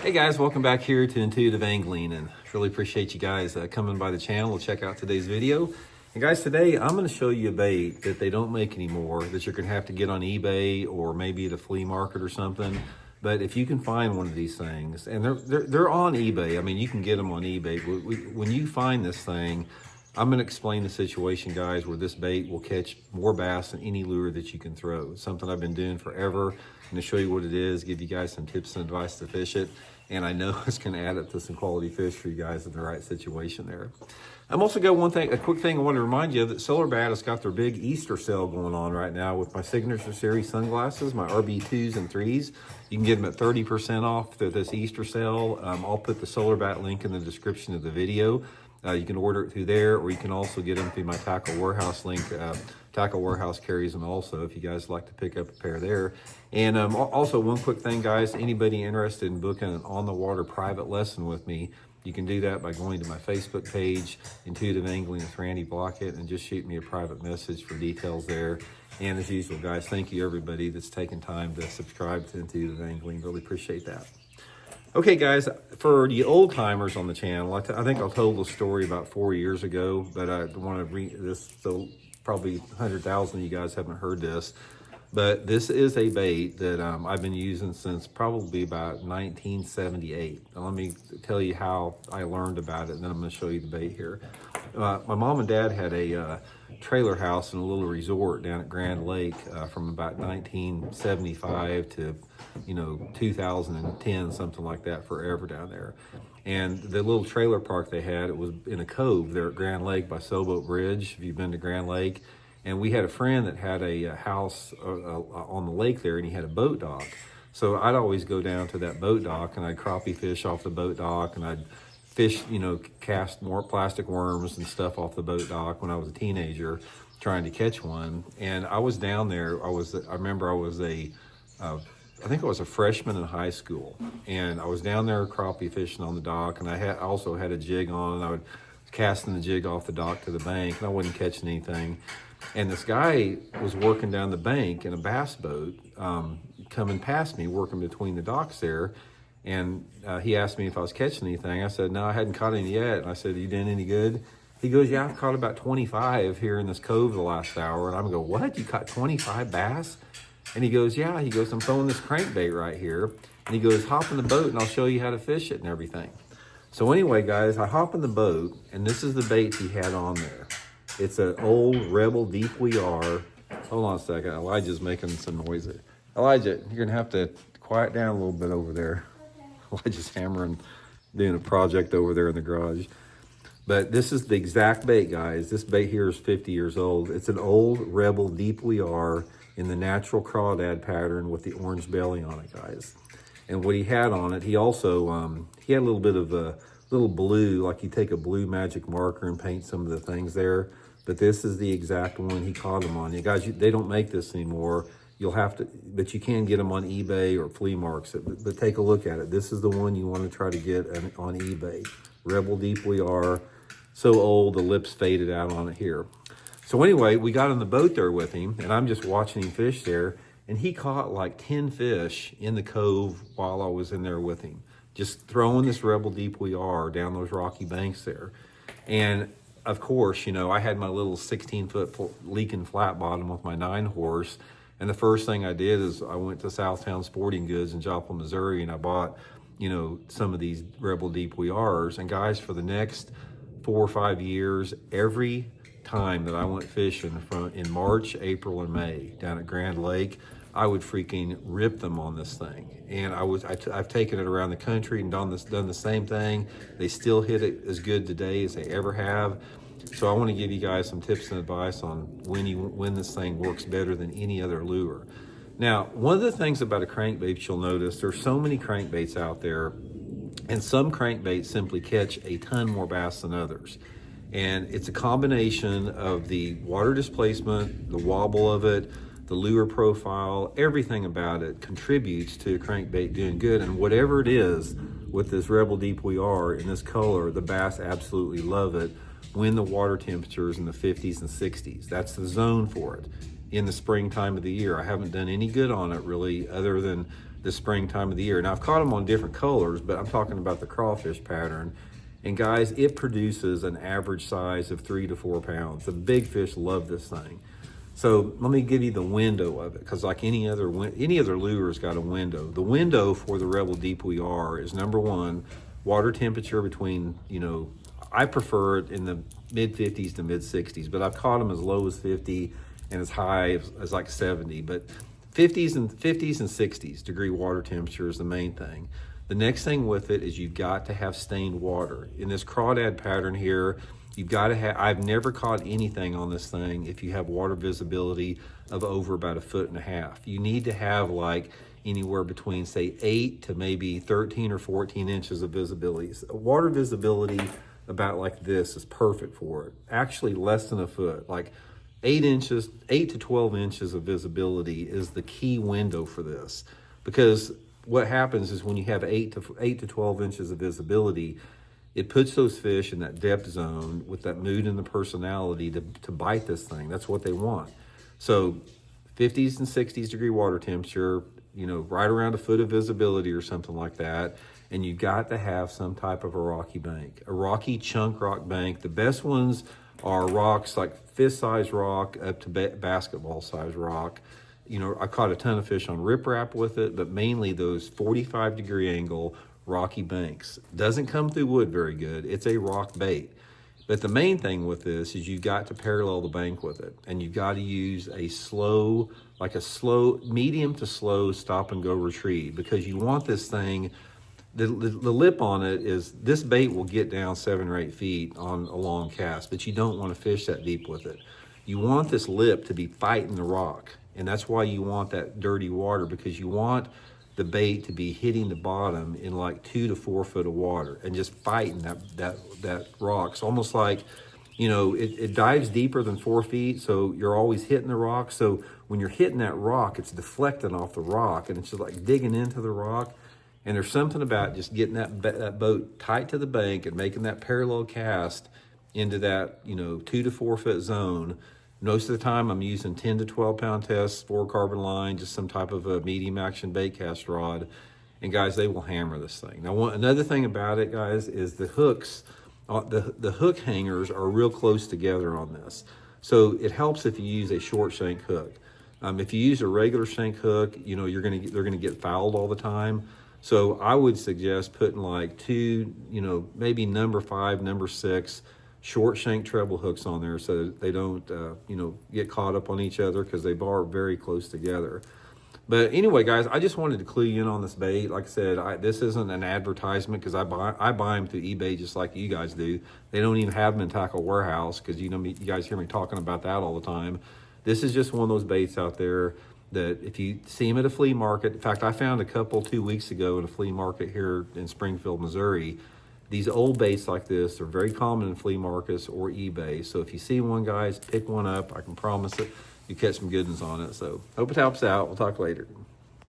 Hey guys, welcome back here to Intuitive Angling, and really appreciate you guys coming by the channel to check out today's video. And guys, today I'm going to show you a bait that they don't make anymore that you're going to have to get on eBay or maybe at a flea market or something. But if you can find one of these things, and they're on eBay, I mean, you can get them on eBay. When you find this thing, I'm going to explain the situation, guys, where this bait will catch more bass than any lure that you can throw. It's something I've been doing forever. I'm going to show you what it is, give you guys some tips and advice to fish it. And I know it's going to add up to some quality fish for you guys in the right situation there. I'm also got a quick thing I want to remind you of, that Solar Bat has got their big Easter sale going on right now with my Signature Series sunglasses, my RB2s and 3s. You can get them at 30% off through this Easter sale. I'll put the Solar Bat link in the description of the video. You can order it through there, or you can also get them through my Tackle Warehouse link. Tackle Warehouse carries them also, if you guys like to pick up a pair there. And also, one quick thing, guys, anybody interested in booking an on-the-water private lesson with me, you can do that by going to my Facebook page, Intuitive Angling with Randy Blaukat, and just shoot me a private message for details there. And as usual, guys, thank you everybody that's taken time to subscribe to Intuitive Angling. Really appreciate that. Okay, guys, for the old timers on the channel, I think I told the story about 4 years ago, but I want to read this, so probably 100,000 of you guys haven't heard this. But this is a bait that I've been using since probably about 1978. And let me tell you how I learned about it, and then I'm going to show you the bait here. My mom and dad had a trailer house in a little resort down at Grand Lake from about 1975 to 2010, something like that, forever down there. And the little trailer park they had, it was in a cove there at Grand Lake by Sailboat Bridge, if you've been to Grand Lake. And we had a friend that had a house on the lake there, and he had a boat dock. So I'd always go down to that boat dock, and I'd crappie fish off the boat dock, and I'd fish, cast more plastic worms and stuff off the boat dock when I was a teenager, trying to catch one. And I was down there. I remember I was I think I was a freshman in high school, and I was down there crappie fishing on the dock, and I also had a jig on, and I would casting the jig off the dock to the bank, and I wasn't catching anything. And this guy was working down the bank in a bass boat, coming past me, working between the docks there. And he asked me if I was catching anything. I said, no, I hadn't caught any yet. And I said, are you doing any good? He goes, yeah, I've caught about 25 here in this cove the last hour. And I'm going, what? You caught 25 bass? And he goes, yeah. He goes, I'm throwing this crankbait right here. And he goes, hop in the boat and I'll show you how to fish it and everything. So anyway, guys, I hop in the boat, and this is the bait he had on there. It's an old Rebel Deep We Are. Hold on a second. Elijah's making some noise. Elijah, you're going to have to quiet down a little bit over there. Elijah's hammering, doing a project over there in the garage. But this is the exact bait, guys. This bait here is 50 years old. It's an old Rebel Deep We Are in the natural crawdad pattern with the orange belly on it, guys. And what he had on it, he also, he had a little bit of a little blue, like you take a blue magic marker and paint some of the things there. But this is the exact one he caught them on. You guys, they don't make this anymore. You'll have to, but you can get them on eBay or flea markets. But take a look at it. This is the one you want to try to get on eBay. Rebel Deep We Are. So old, the lips faded out on it here. So anyway, we got on the boat there with him, and I'm just watching him fish there. And he caught like 10 fish in the cove while I was in there with him, just throwing this Rebel Deep We Are down those rocky banks there. And of course, I had my little 16-foot leaking flat bottom with my 9-horse. And the first thing I did is I went to Southtown Sporting Goods in Joplin, Missouri, and I bought, some of these Rebel Deep We Ares. And guys, for the next 4 or 5 years, every time that I went fishing in March, April, and May down at Grand Lake, I would freaking rip them on this thing. And I've taken it around the country and done the same thing. They still hit it as good today as they ever have. So I want to give you guys some tips and advice on when this thing works better than any other lure. Now, one of the things about a crankbait you'll notice, there's so many crankbaits out there, and some crankbaits simply catch a ton more bass than others. And it's a combination of the water displacement, the wobble of it, the lure profile, everything about it contributes to a crankbait doing good. And whatever it is with this Rebel Deep We Are in this color, the bass absolutely love it when the water temperature is in the 50s and 60s. That's the zone for it. in the springtime of the year. I haven't done any good on it really other than the springtime of the year. Now I've caught them on different colors, but I'm talking about the crawfish pattern. And guys, it produces an average size of 3 to 4 pounds. The big fish love this thing. So let me give you the window of it, because like any other lure's got a window. The window for the Rebel Deep We Are is, number one, water temperature between, I prefer it in the mid 50s to mid 60s, but I've caught them as low as 50 and as high as like 70. But 50s and 60s degree water temperature is the main thing. The next thing with it is you've got to have stained water. In this crawdad pattern here, you've got to have, I've never caught anything on this thing if you have water visibility of over about 1.5 feet. You need to have like anywhere between say 8 to maybe 13 or 14 inches of visibility. Water visibility about like this is perfect for it. Actually less than a foot, like 8 to 12 inches of visibility is the key window for this. Because what happens is when you have 8 to 12 inches of visibility, it puts those fish in that depth zone with that mood and the personality to bite this thing. That's what they want. So 50s and 60s degree water temperature, right around 1 foot of visibility or something like that. And you got to have some type of a rocky bank, a rocky chunk rock bank. The best ones are rocks like fist-size rock up to basketball-size rock. I caught a ton of fish on riprap with it, but mainly those 45-degree angle rocky banks. Doesn't come through wood very good. It's a rock bait. But the main thing with this is you've got to parallel the bank with it, and you've got to use a medium to slow stop and go retrieve, because you want this thing, the lip on it is, this bait will get down 7 or 8 feet on a long cast, but you don't want to fish that deep with it. You want this lip to be fighting the rock. And that's why you want that dirty water, because you want the bait to be hitting the bottom in like 2 to 4 foot of water and just fighting that rock. It's almost like, it dives deeper than 4 feet, so you're always hitting the rock. So when you're hitting that rock, it's deflecting off the rock, and it's just like digging into the rock. And there's something about just getting that boat tight to the bank and making that parallel cast into that 2 to 4 foot zone. Most of the time I'm using 10 to 12 pound tests, 4 carbon line, just some type of a medium action bait cast rod. And guys, they will hammer this thing. Now, another thing about it, guys, is the hooks, the hook hangers are real close together on this. So it helps if you use a short shank hook. If you use a regular shank hook, they're gonna get fouled all the time. So I would suggest putting like 2, maybe number 5, number 6, short shank treble hooks on there so that they don't, get caught up on each other, because they are very close together. But anyway, guys, I just wanted to clue you in on this bait. Like I said, this isn't an advertisement, because I buy them through eBay just like you guys do. They don't even have them in Tackle Warehouse, because you guys hear me talking about that all the time. This is just one of those baits out there that if you see them at a flea market, in fact, I found a couple 2 weeks ago at a flea market here in Springfield, Missouri. These old baits like this are very common in flea markets or eBay. So if you see one, guys, pick one up. I can promise it, you catch some good ones on it. So hope it helps out. We'll talk later.